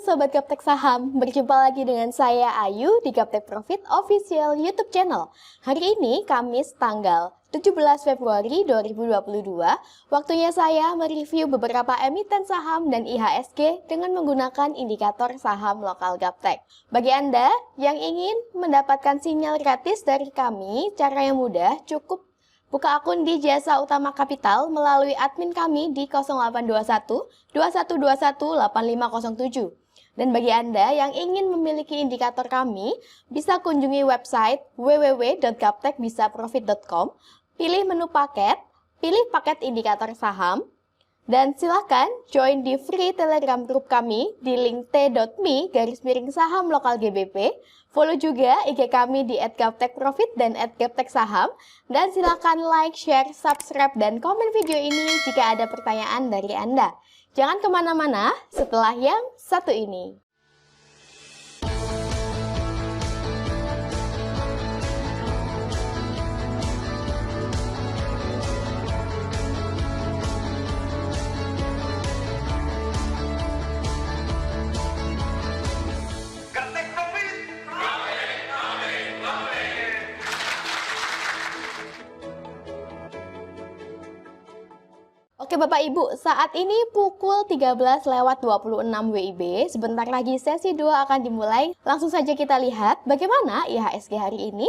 Sobat Gaptek Saham, berjumpa lagi dengan saya Ayu di Gaptek Profit Official YouTube channel. Hari ini Kamis tanggal 17 Februari 2022, waktunya saya mereview beberapa emiten saham dan IHSG dengan menggunakan indikator saham lokal Gaptek. Bagi Anda yang ingin mendapatkan sinyal gratis dari kami, cara yang mudah cukup buka akun di Jasa Utama Kapital melalui admin kami di 0821 2121 8507. Dan bagi Anda yang ingin memiliki indikator kami, bisa kunjungi website www.gaptekbisaprofit.com, pilih menu paket, pilih paket indikator saham, dan silakan join di free Telegram group kami di link t.me/saham lokal GBP. Follow juga IG kami di @gaptekprofit dan @gapteksaham. Dan silakan like, share, subscribe, dan komen video ini jika ada pertanyaan dari Anda. Jangan kemana-mana setelah yang satu ini. Oke Bapak Ibu, saat ini pukul 13.26 WIB, sebentar lagi sesi 2 akan dimulai. Langsung saja kita lihat bagaimana IHSG hari ini.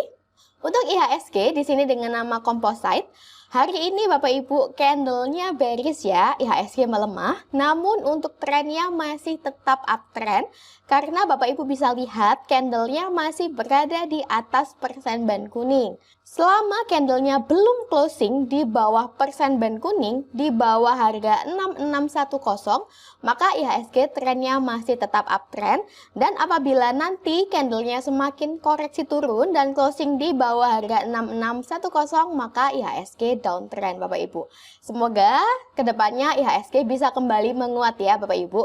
Untuk IHSG di sini dengan nama Composite, hari ini Bapak Ibu candlenya bearish ya, IHSG melemah. Namun untuk trennya masih tetap uptrend karena Bapak Ibu bisa lihat candlenya masih berada di atas persen band kuning. Selama candlenya belum closing di bawah persen band kuning, di bawah harga 6610, maka IHSG trennya masih tetap uptrend. Dan apabila nanti candlenya semakin koreksi turun dan closing di bawah harga 6610, maka IHSG downtrend Bapak Ibu. Semoga kedepannya IHSG bisa kembali menguat ya Bapak Ibu.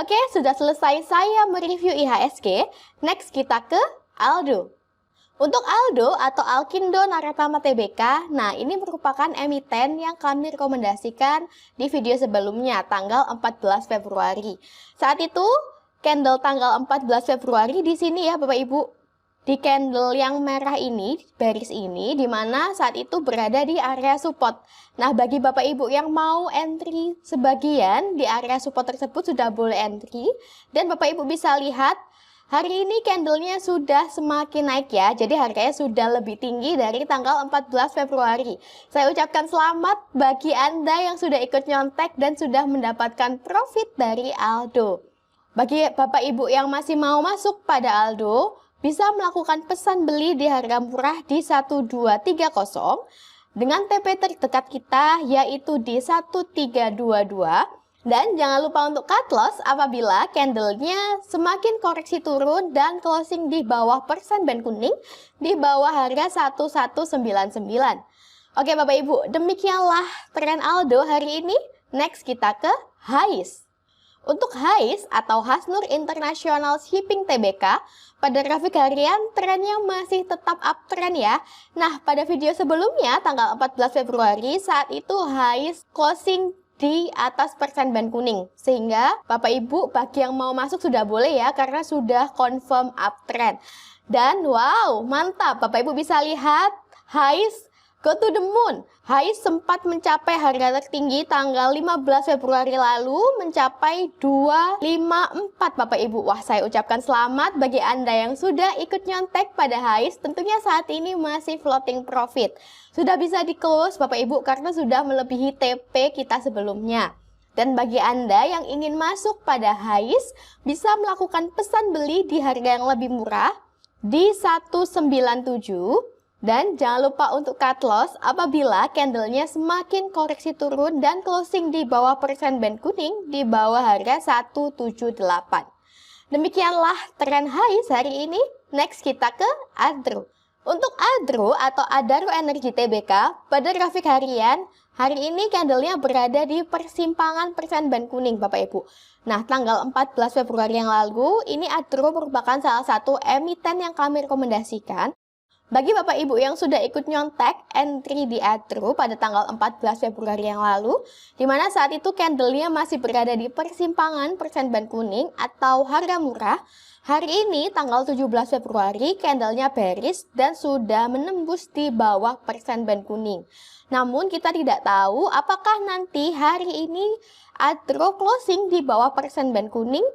Oke, sudah selesai saya mereview IHSG. Next kita ke Aldo. Untuk Aldo atau Alkindo Naratama Tbk, nah ini merupakan emiten yang kami rekomendasikan di video sebelumnya tanggal 14 Februari. Saat itu candle tanggal 14 Februari di sini ya Bapak Ibu. Di candle yang merah ini, bearish ini, di mana saat itu berada di area support. Nah, bagi Bapak Ibu yang mau entry sebagian di area support tersebut sudah boleh entry. Dan Bapak Ibu bisa lihat hari ini candlenya sudah semakin naik ya, jadi harganya sudah lebih tinggi dari tanggal 14 Februari. Saya ucapkan selamat bagi Anda yang sudah ikut nyontek dan sudah mendapatkan profit dari Aldo. Bagi Bapak Ibu yang masih mau masuk pada Aldo, bisa melakukan pesan beli di harga murah di 1230 dengan TP terdekat kita yaitu di 1322. Dan jangan lupa untuk cut loss apabila candlenya semakin koreksi turun dan closing di bawah persen band kuning di bawah harga 1199. Oke Bapak Ibu, demikianlah tren Aldo hari ini. Next kita ke HAIS. Untuk HAIS atau Hasnur International Shipping Tbk, pada grafik harian trennya masih tetap uptrend ya. Nah, pada video sebelumnya tanggal 14 Februari saat itu HAIS closing di atas persen band kuning. Sehingga Bapak Ibu bagi yang mau masuk sudah boleh ya karena sudah confirm uptrend. Dan wow, mantap. Bapak Ibu bisa lihat HAIS go to the moon. HAIS sempat mencapai harga tertinggi tanggal 15 Februari lalu mencapai 254 Bapak Ibu. Wah, saya ucapkan selamat bagi Anda yang sudah ikut nyontek pada HAIS. Tentunya saat ini masih floating profit. Sudah bisa di close Bapak Ibu karena sudah melebihi TP kita sebelumnya. Dan bagi Anda yang ingin masuk pada HAIS bisa melakukan pesan beli di harga yang lebih murah di 197. Dan jangan lupa untuk cut loss apabila candlenya semakin koreksi turun dan closing di bawah persen band kuning di bawah harga 178. Demikianlah tren HAIS hari ini. Next kita ke ADRO. Untuk ADRO atau Adaro Energi Tbk, pada grafik harian, hari ini candlenya berada di persimpangan persen band kuning Bapak Ibu. Nah, tanggal 14 Februari yang lalu, ini ADRO merupakan salah satu emiten yang kami rekomendasikan. Bagi Bapak Ibu yang sudah ikut nyontek entry di Atro pada tanggal 14 Februari yang lalu, di mana saat itu candlenya masih berada di persimpangan persen ban kuning atau harga murah, hari ini tanggal 17 Februari candlenya bearish dan sudah menembus di bawah persen ban kuning. Namun kita tidak tahu apakah nanti hari ini Atro closing di bawah persen ban kuning.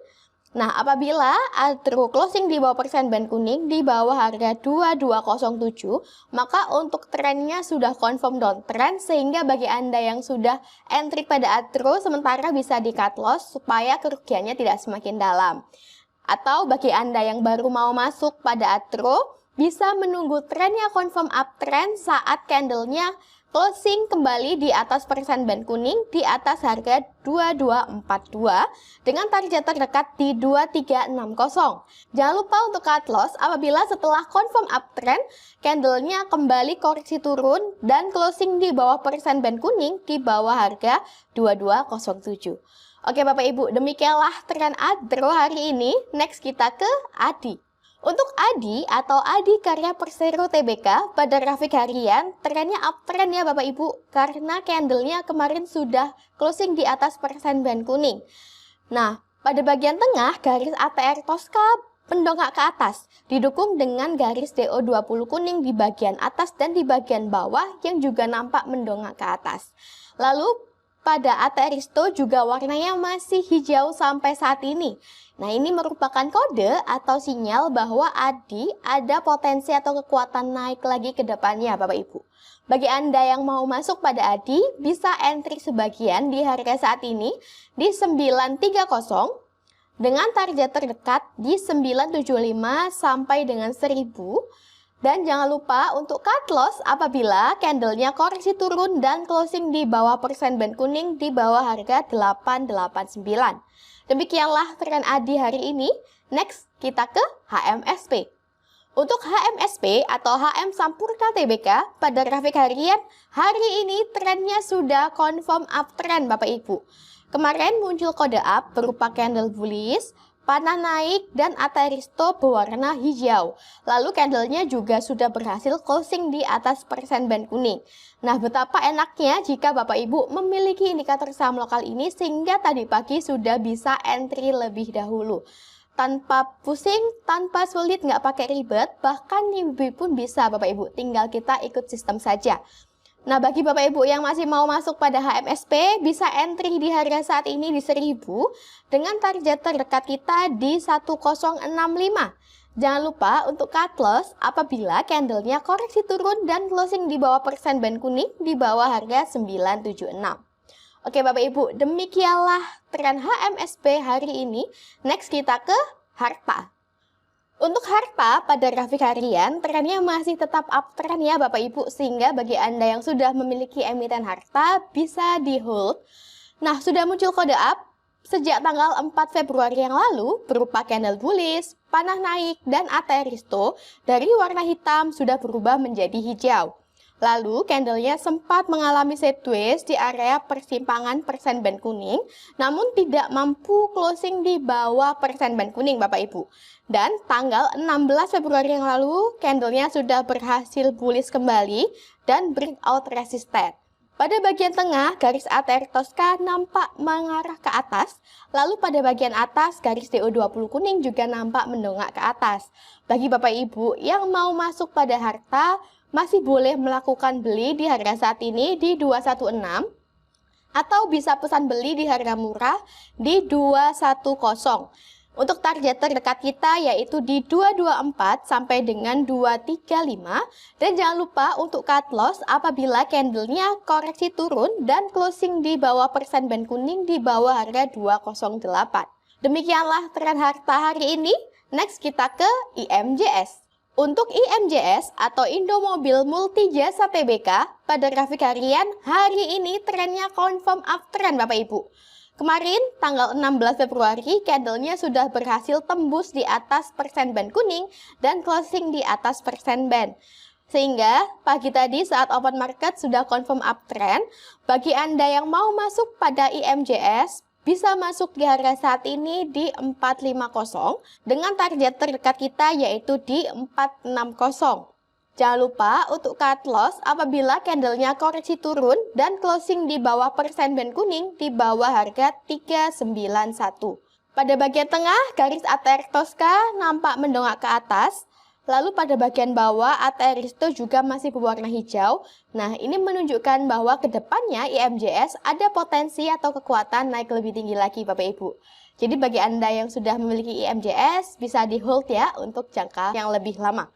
Nah, apabila Atro closing di bawah persen ban kuning di bawah harga 2207, maka untuk trennya sudah confirm downtrend, sehingga bagi Anda yang sudah entry pada Atro sementara bisa di cut loss supaya kerugiannya tidak semakin dalam. Atau bagi Anda yang baru mau masuk pada Atro, bisa menunggu trennya confirm uptrend saat candlenya closing kembali di atas persen ban kuning di atas harga 2242 dengan target terdekat di 2360. Jangan lupa untuk cut loss apabila setelah confirm uptrend candlenya kembali koreksi turun dan closing di bawah persen ban kuning di bawah harga 2207. Oke Bapak Ibu, demikianlah tren Atro hari ini. Next kita ke ADI. Untuk ADI atau Adi Karya Persero Tbk pada grafik harian, trennya uptrend ya Bapak Ibu, karena candlenya kemarin sudah closing di atas persen ban kuning. Nah, pada bagian tengah garis ATR Tosca mendongak ke atas, didukung dengan garis DO20 kuning di bagian atas dan di bagian bawah yang juga nampak mendongak ke atas. Lalu pada ATR Risto juga warnanya masih hijau sampai saat ini. Nah, ini merupakan kode atau sinyal bahwa ADI ada potensi atau kekuatan naik lagi ke depannya Bapak Ibu. Bagi Anda yang mau masuk pada ADI, bisa entry sebagian di harga saat ini di 930 dengan target terdekat di 975 sampai dengan 1000. Dan jangan lupa untuk cut loss apabila candlenya koreksi turun dan closing di bawah persen ban kuning di bawah harga 889. Demikianlah tren ADI hari ini. Next, kita ke HMSP. Untuk HMSP atau HM Sampurna Tbk pada grafik harian, hari ini trennya sudah confirm uptrend Bapak Ibu. Kemarin muncul kode up berupa candle bullish, panah naik, dan ATR Risto berwarna hijau. Lalu candlenya juga sudah berhasil closing di atas persen ban kuning. Nah, betapa enaknya jika Bapak Ibu memiliki indikator saham lokal ini sehingga tadi pagi sudah bisa entry lebih dahulu. Tanpa pusing, tanpa sulit, nggak pakai ribet, bahkan newbie pun bisa Bapak Ibu, tinggal kita ikut sistem saja. Nah, bagi Bapak Ibu yang masih mau masuk pada HMSP, bisa entry di harga saat ini di 1000 dengan target terdekat kita di 1065. Jangan lupa untuk cut loss apabila candlenya koreksi turun dan closing di bawah persen ban kuning di bawah harga 976. Oke Bapak Ibu, demikianlah tren HMSP hari ini. Next kita ke Harta. Untuk Harta pada grafik harian, trennya masih tetap uptrend ya Bapak Ibu, sehingga bagi Anda yang sudah memiliki emiten Harta bisa di hold. Nah, sudah muncul kode up sejak tanggal 4 Februari yang lalu berupa candle bullish, panah naik, dan ATR Risto dari warna hitam sudah berubah menjadi hijau. Lalu candlenya sempat mengalami sideways di area persimpangan persen ban kuning, namun tidak mampu closing di bawah persen ban kuning Bapak Ibu. Dan tanggal 16 Februari yang lalu candlenya sudah berhasil bullish kembali dan breakout resisten. Pada bagian tengah, garis ATR Tosca nampak mengarah ke atas, lalu pada bagian atas, garis DO20 kuning juga nampak mendongak ke atas. Bagi Bapak Ibu yang mau masuk pada Harta, masih boleh melakukan beli di harga saat ini di 216, atau bisa pesan beli di harga murah di 210. Untuk target terdekat kita yaitu di 224 sampai dengan 235, dan jangan lupa untuk cut loss apabila candlenya koreksi turun dan closing di bawah persen ban kuning di bawah harga 208. Demikianlah tren Harta hari ini. Next kita ke IMJS. Untuk IMJS atau Indomobil Multijasa Tbk pada grafik harian, hari ini trennya confirm uptrend Bapak Ibu. Kemarin, tanggal 16 Februari, candlenya sudah berhasil tembus di atas persen ban kuning dan closing di atas persen ban. Sehingga, pagi tadi saat open market sudah confirm uptrend. Bagi Anda yang mau masuk pada IMJS, bisa masuk di harga saat ini di 450 dengan target terdekat kita yaitu di 460. Jangan lupa untuk cut loss apabila candlenya koreksi turun dan closing di bawah persen band kuning di bawah harga 391. Pada bagian tengah, garis ATR Tosca nampak mendongak ke atas. Lalu pada bagian bawah, ATR Risto juga masih berwarna hijau. Nah, ini menunjukkan bahwa ke depannya IMJS ada potensi atau kekuatan naik lebih tinggi lagi, Bapak Ibu. Jadi bagi Anda yang sudah memiliki IMJS, bisa di hold ya untuk jangka yang lebih lama.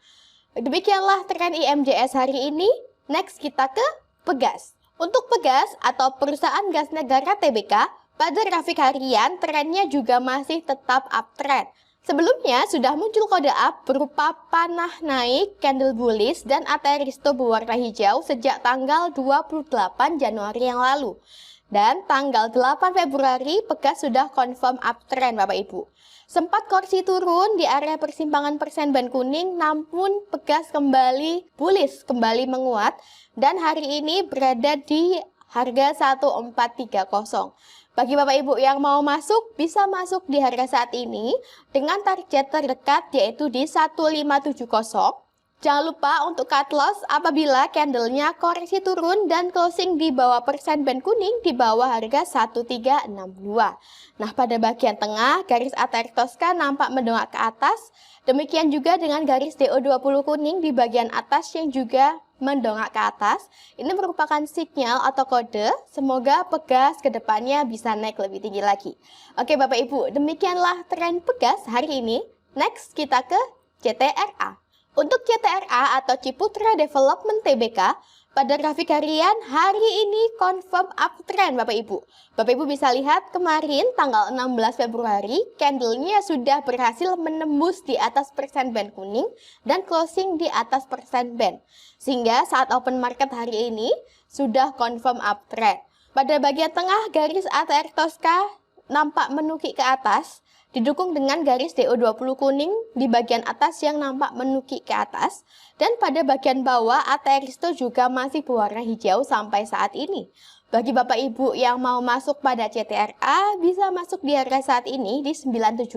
Demikianlah tren IMJS hari ini. Next kita ke Pegas. Untuk Pegas atau Perusahaan Gas Negara Tbk, pada grafik harian trennya juga masih tetap uptrend. Sebelumnya sudah muncul kode up berupa panah naik, candle bullish, dan ATR Risto berwarna hijau sejak tanggal 28 Januari yang lalu. Dan tanggal 8 Februari Pegas sudah confirm uptrend Bapak Ibu. Sempat koreksi turun di area persimpangan persen band kuning, namun Pegas kembali bullish, kembali menguat, dan hari ini berada di harga 1430. Bagi Bapak Ibu yang mau masuk, bisa masuk di harga saat ini dengan target terdekat yaitu di 1570. Jangan lupa untuk cut loss apabila candlenya koreksi turun dan closing di bawah persen band kuning di bawah harga 1362. Nah, pada bagian tengah, garis ATR Tosca nampak mendongak ke atas. Demikian juga dengan garis DO20 kuning di bagian atas yang juga mendongak ke atas. Ini merupakan sinyal atau kode. Semoga Pegas ke depannya bisa naik lebih tinggi lagi. Oke Bapak Ibu, demikianlah tren Pegas hari ini. Next kita ke CTRA. Untuk CTRA atau Ciputra Development Tbk, pada grafik harian hari ini confirm uptrend Bapak Ibu. Bapak Ibu bisa lihat kemarin tanggal 16 Februari, candlenya sudah berhasil menembus di atas persen band kuning dan closing di atas persen band. Sehingga saat open market hari ini sudah confirm uptrend. Pada bagian tengah garis ATR Tosca nampak menukik ke atas, didukung dengan garis DO20 kuning di bagian atas yang nampak menukik ke atas. Dan pada bagian bawah ATR Risto juga masih berwarna hijau sampai saat ini. Bagi Bapak Ibu yang mau masuk pada CTRA, bisa masuk di harga saat ini di 975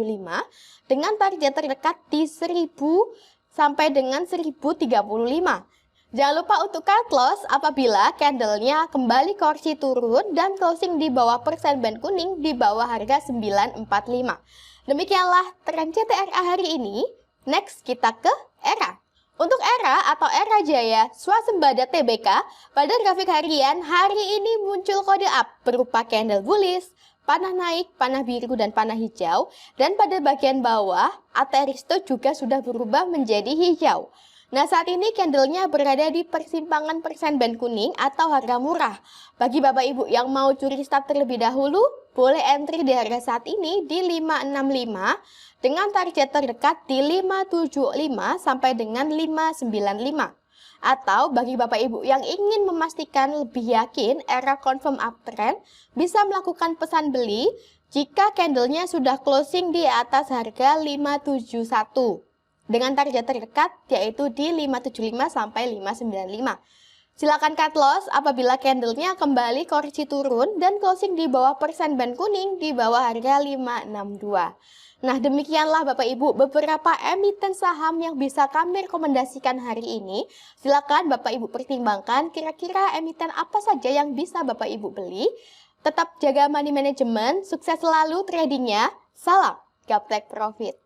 dengan target terdekat di 1000 sampai dengan 1035. Jangan lupa untuk cut loss apabila candlenya kembali koreksi turun dan closing di bawah persen band kuning di bawah harga 945. Demikianlah tren CTRA hari ini. Next kita ke ERA. Untuk ERA atau ERA Jaya Swasembada Tbk, pada grafik harian hari ini muncul kode up berupa candle bullish, panah naik, panah biru, dan panah hijau. Dan pada bagian bawah, ATR Risto juga sudah berubah menjadi hijau. Nah, saat ini candlenya berada di persimpangan persen band kuning atau harga murah. Bagi Bapak Ibu yang mau curi start terlebih dahulu, boleh entry di harga saat ini di 565 dengan target terdekat di 575 sampai dengan 595. Atau bagi Bapak Ibu yang ingin memastikan lebih yakin era confirm uptrend, bisa melakukan pesan beli jika candlenya sudah closing di atas harga 571. Dengan target terdekat yaitu di 575 sampai 595. Silakan cut loss apabila candlenya kembali koreksi turun dan closing di bawah persen band kuning di bawah harga 562. Nah, demikianlah Bapak Ibu beberapa emiten saham yang bisa kami rekomendasikan hari ini. Silakan Bapak Ibu pertimbangkan kira-kira emiten apa saja yang bisa Bapak Ibu beli. Tetap jaga money management, sukses selalu tradingnya. Salam Gaptek Profit.